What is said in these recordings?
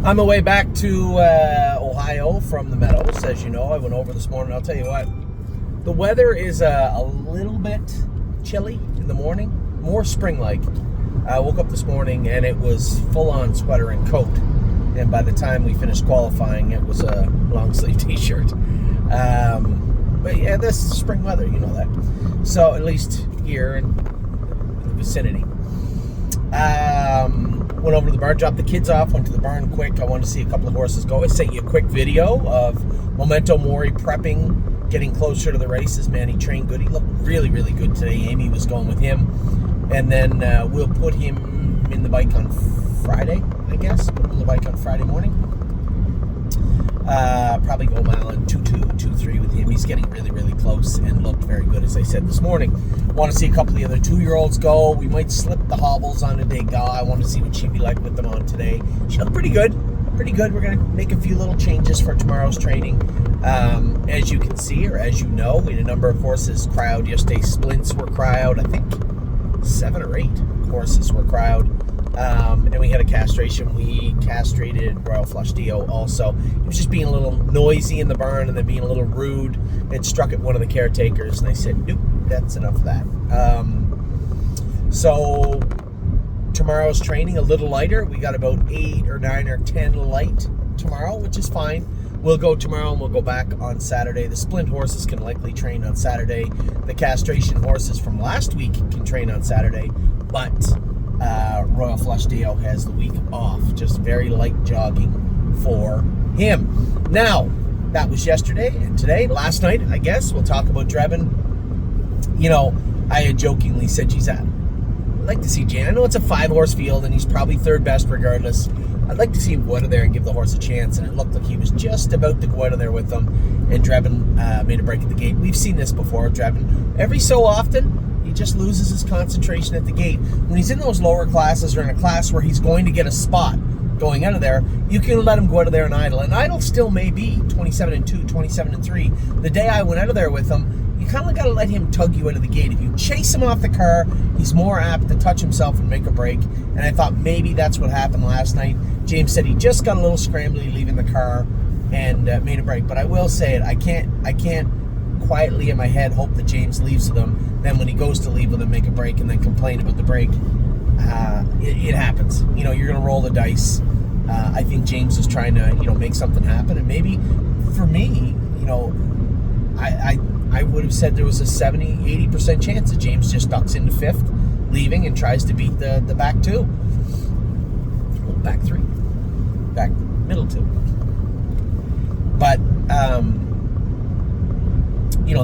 On my way back to Ohio from the Meadows, as you know, I went over this morning. I'll tell you what, the weather is a little bit chilly in the morning, more spring-like. I woke up this morning and it was full-on sweater and coat, and by the time we finished qualifying, it was a long-sleeve t-shirt. But yeah, this is spring weather, you know that. So at least here in the vicinity. Went over to the barn, dropped the kids off, went to the barn quick. I wanted to see a couple of horses go. I sent you a quick video of Memento Mori prepping, getting closer to the races. Man, he trained good. He looked really, really good today. Amy was going with him. And then we'll put him in the bike on Friday, I guess. Put him in the bike on Friday morning. Probably go a mile in 2.2, 2.3 with him. He's getting really, really close and looked very good, as I said this morning. Want to see a couple of the other 2-year-olds go. We might slip the hobbles on a Degas. I want to see what she'd be like with them on today. She looked pretty good. Pretty good. We're going to make a few little changes for tomorrow's training. As you can see, or as you know, we had a number of horses crowd yesterday. Splints were crowd. I think 7 or 8 horses were crowd. And we had a castration. We castrated Royal Flush Dio also. He was just being a little noisy in the barn and then being a little rude. It struck at one of the caretakers, and I said, nope, that's enough of that. So tomorrow's training a little lighter. We got about 8 or 9 or 10 light tomorrow, which is fine. We'll go tomorrow and we'll go back on Saturday. The splint horses can likely train on Saturday. The castration horses from last week can train on Saturday, but Royal Flush Dio has the week off. Just very light jogging for him. Now, that was yesterday, and today, last night, I guess, we'll talk about Drebin. You know, I had jokingly said, geez, I'd like to see Jan. I know it's a 5-horse field, and he's probably third best regardless. I'd like to see him go out of there and give the horse a chance, and it looked like he was just about to go out of there with them, and Drebin made a break at the gate. We've seen this before, Drebin. Every so often, he just loses his concentration at the gate. When he's in those lower classes or in a class where he's going to get a spot going out of there, you can let him go out of there and idle. And idle still may be 27-2, 27-3. The day I went out of there with him, you kind of got to let him tug you out of the gate. If you chase him off the car, he's more apt to touch himself and make a break. And I thought maybe that's what happened last night. James said he just got a little scrambly leaving the car and made a break. But I will say it, I can't quietly in my head hope that James leaves with them. Then when he goes to leave with them, make a break and then complain about the break. It happens. You know, you're going to roll the dice. I think James is trying to, make something happen. And maybe for me, I would have said there was a 70-80% chance that James just ducks into 5th, leaving, and tries to beat the back 2. Back 3. Back middle 2. But,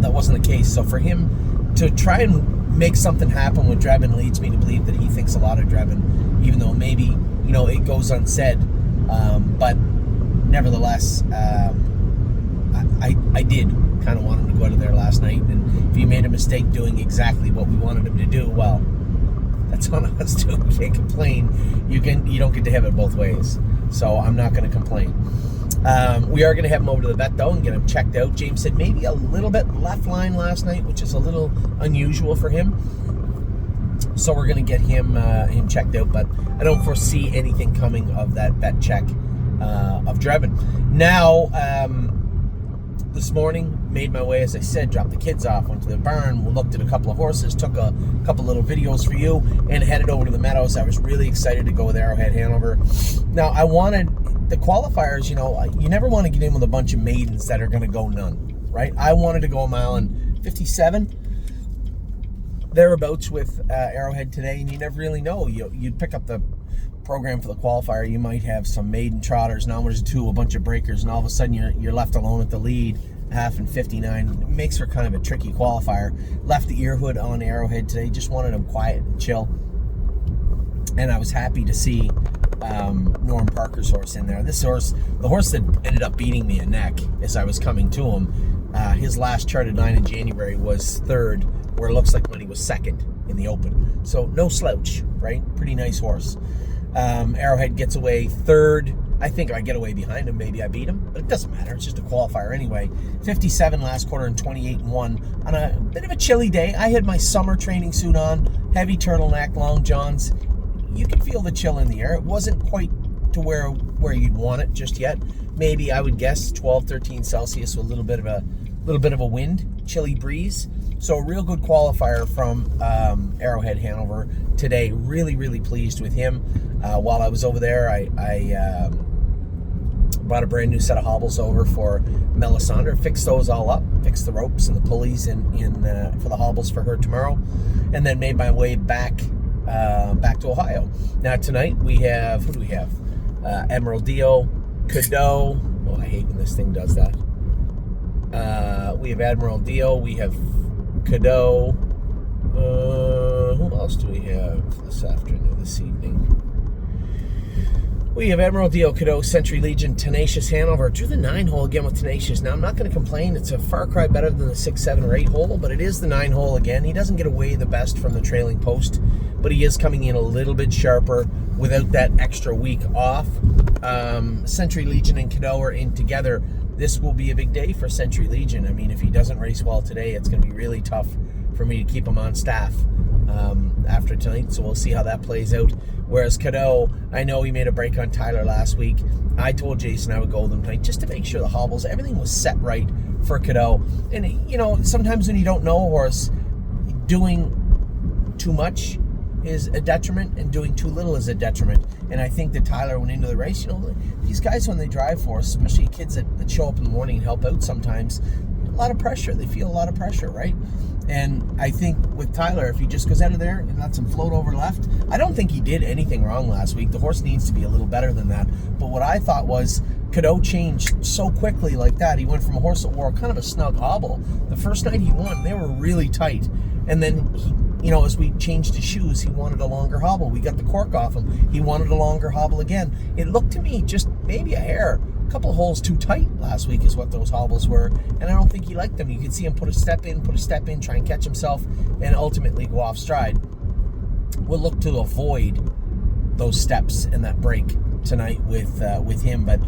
that wasn't the case. So for him to try and make something happen with Drebin leads me to believe that he thinks a lot of Drebin, even though maybe, it goes unsaid. But nevertheless, I did kind of want him to go out of there last night. And if he made a mistake doing exactly what we wanted him to do, well, that's on us too. We can't complain. You don't get to have it both ways. So I'm not going to complain. We are going to have him over to the vet, though, and get him checked out. James said maybe a little bit left line last night, which is a little unusual for him. So we're going to get him checked out, but I don't foresee anything coming of that vet check of Drebin. Now, this morning, made my way, as I said, dropped the kids off, went to the barn, we looked at a couple of horses, took a couple little videos for you, and headed over to the Meadows. I was really excited to go with Arrowhead Hanover. Now, I wanted the qualifiers, you never want to get in with a bunch of maidens that are going to go none, right? I wanted to go a mile in 57, thereabouts with Arrowhead today, and you never really know. You'd pick up the program for the qualifier, you might have some maiden trotters, numbers 2, a bunch of breakers, and all of a sudden you're left alone at the lead, half in 59. It makes for kind of a tricky qualifier. Left the ear hood on Arrowhead today, just wanted him quiet and chill. And I was happy to see Norm Parker's horse in there. This horse, the horse that ended up beating me a neck as I was coming to him, his last charted 9 in January was 3rd, where it looks like when he was 2nd in the Open. So no slouch, right? Pretty nice horse. Arrowhead gets away 3rd. I think if I get away behind him, maybe I beat him, but it doesn't matter. It's just a qualifier anyway. 57 last quarter and 28-1 on a bit of a chilly day. I had my summer training suit on, heavy turtleneck, long johns. You could feel the chill in the air. It wasn't quite to where you'd want it just yet. Maybe I would guess 12, 13 Celsius with a little bit of a wind, chilly breeze. So a real good qualifier from Arrowhead Hanover today. Really, really pleased with him. While I was over there, I brought a brand new set of hobbles over for Melisandre, fixed those all up, fixed the ropes and the pulleys in for the hobbles for her tomorrow, and then made my way back to Ohio. Now tonight we have, who do we have? Admiral Dio, Cadeau. Oh, I hate when this thing does that. We have Admiral Dio, we have Cadeau. Who else do we have this evening? We have Admiral Dio, Cadeau, Century Legion, Tenacious Hanover. Drew the 9-hole again with Tenacious. Now, I'm not going to complain. It's a far cry better than the 6, 7, or 8 hole, but it is the 9 hole again. He doesn't get away the best from the trailing post, but he is coming in a little bit sharper without that extra week off. Century Legion and Cadeau are in together. This will be a big day for Century Legion. I mean, if he doesn't race well today, it's going to be really tough for me to keep him on staff after tonight, so we'll see how that plays out. Whereas Cadeau, I know he made a break on Tyler last week. I told Jason I would go with him tonight just to make sure the hobbles, everything was set right for Cadeau. And, you know, sometimes when you don't know a horse, doing too much is a detriment and doing too little is a detriment. And I think that Tyler went into the race, you know, these guys when they drive for us, especially kids that show up in the morning and help out sometimes, a lot of pressure. They feel a lot of pressure, right? And I think with Tyler, if he just goes out of there and lets him float over left, I don't think he did anything wrong last week. The horse needs to be a little better than that. But what I thought was Cadeau changed so quickly like that. He went from a horse that wore kind of a snug hobble. The first night he won, they were really tight. And then he, you know, as we changed his shoes, he wanted a longer hobble. We got the cork off him. He wanted a longer hobble again. It looked to me just maybe a hair, a couple of holes too tight last week is what those hobbles were. And I don't think he liked them. You could see him put a step in, try and catch himself, and ultimately go off stride. We'll look to avoid those steps and that break tonight with him. But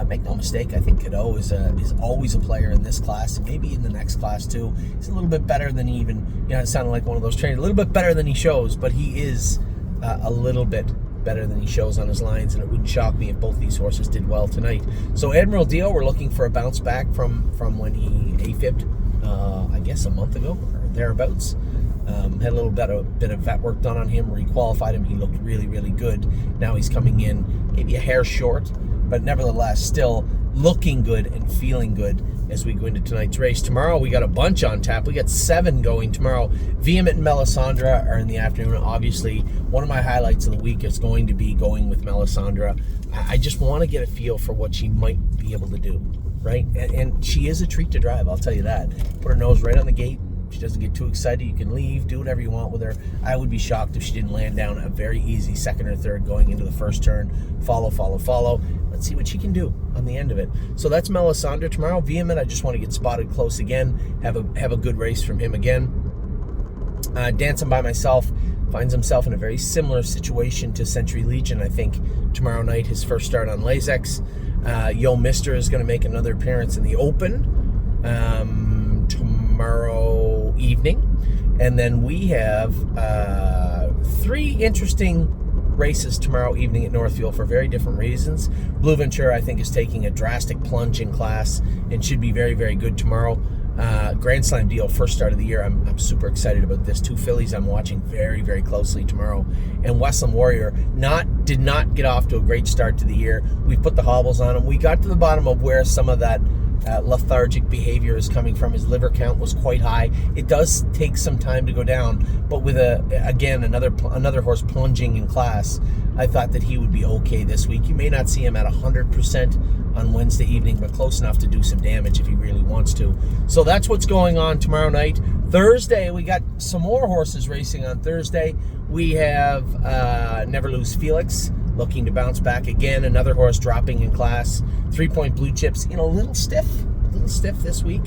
make no mistake, I think Cadeau is always a player in this class, and maybe in the next class too. He's a little bit better than he even, you know, it sounded like one of those trainers, a little bit better than he shows, but he is a little bit better than he shows on his lines, and it wouldn't shock me if both these horses did well tonight. So Admiral Dio, we're looking for a bounce back from when he AFib'd, I guess a month ago or thereabouts. Had a little bit of vet work done on him, re-qualified him. He looked really, really good. Now he's coming in maybe a hair short, but nevertheless still looking good and feeling good as we go into tonight's race. Tomorrow we got a bunch on tap. We got 7 going tomorrow. Vehement and Melisandre are in the afternoon. Obviously, one of my highlights of the week is going to be going with Melisandre. I just want to get a feel for what she might be able to do, right? And she is a treat to drive, I'll tell you that. Put her nose right on the gate. She doesn't get too excited. You can leave, do whatever you want with her. I would be shocked if she didn't land down a very easy second or third going into the first turn. Follow. Let's see what she can do on the end of it. So that's Melisandre tomorrow. Vehement, I just want to get spotted close again. Have a good race from him again. Dancing by Myself finds himself in a very similar situation to Century Legion, I think, tomorrow night. His first start on Lasix. Yo Mister is going to make another appearance in the Open tomorrow evening. And then we have 3 interesting races tomorrow evening at Northfield for very different reasons. Blue Ventura, I think, is taking a drastic plunge in class and should be very, very good tomorrow. Grand Slam deal, first start of the year. I'm super excited about this. 2 fillies I'm watching very, very closely tomorrow. And Westland Warrior did not get off to a great start to the year. We put the hobbles on him. We got to the bottom of where some of that lethargic behavior is coming from. His liver count was quite high. It does take some time to go down, but with another horse plunging in class, I thought that he would be okay this week. You may not see him at 100% on Wednesday evening, but close enough to do some damage if he really wants to. So that's what's going on tomorrow night. Thursday, we got some more horses racing on Thursday. We have Never Lose Felix looking to bounce back again. Another horse dropping in class. 3-point Blue Chips, a little stiff this week.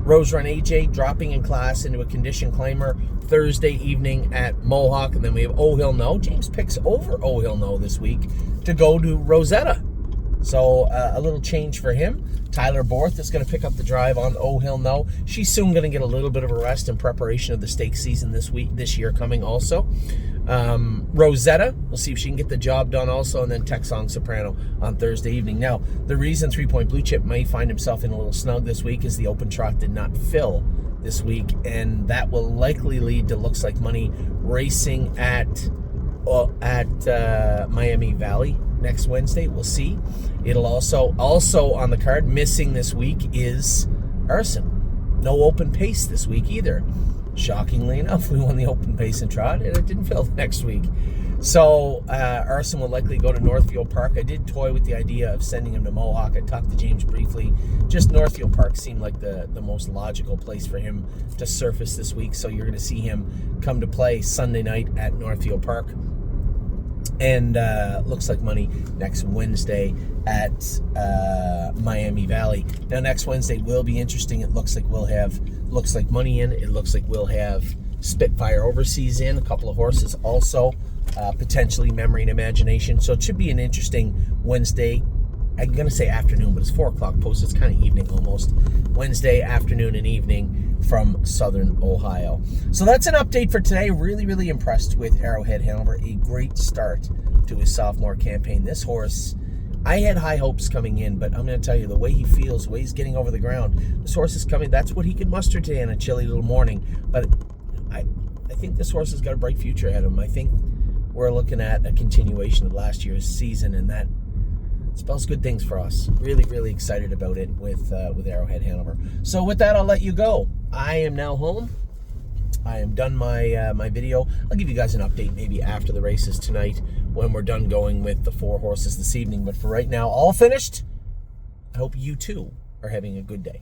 Rose Run AJ dropping in class into a condition claimer Thursday evening at Mohawk. And then we have Oh Hill No. James picks over Oh Hill No this week to go to Rosetta. So a little change for him. Tyler Borth is going to pick up the drive on Oh Hill No. She's soon going to get a little bit of a rest in preparation of the stakes season this year coming also. Rosetta, we'll see if she can get the job done also, and then Texong Soprano on Thursday evening. Now, the reason 3 Point Blue Chip may find himself in a little snug this week is the open trot did not fill this week, and that will likely lead to Looks Like Money racing at Miami Valley next Wednesday. We'll see. It'll also on the card, missing this week is Arson. No open pace this week either. Shockingly enough, we won the open pace and trot, and it didn't fill next week. So Arson will likely go to Northfield Park. I did toy with the idea of sending him to Mohawk. I talked to James briefly. Just Northfield Park seemed like the most logical place for him to surface this week. So you're going to see him come to play Sunday night at Northfield Park. And Looks Like Money next Wednesday at Miami Valley. Now, next Wednesday will be interesting. It looks like we'll have Looks Like Money in. It looks like we'll have Spitfire Overseas in. A couple of horses also. Potentially Memory and Imagination. So it should be an interesting Wednesday. I'm going to say afternoon, but it's 4 o'clock post. It's kind of evening almost. Wednesday afternoon and evening from Southern Ohio. So that's an update for today. Really, really impressed with Arrowhead Hanover. A great start to his sophomore campaign. This horse, I had high hopes coming in, but I'm going to tell you, the way he feels, the way he's getting over the ground, this horse is coming. That's what he could muster today on a chilly little morning. But I think this horse has got a bright future ahead of him. I think we're looking at a continuation of last year's season, and that spells good things for us. Really, really excited about it with Arrowhead Hanover. So with that, I'll let you go. I am now home. I am done my video. I'll give you guys an update maybe after the races tonight when we're done going with the 4 horses this evening. But for right now, all finished. I hope you too are having a good day.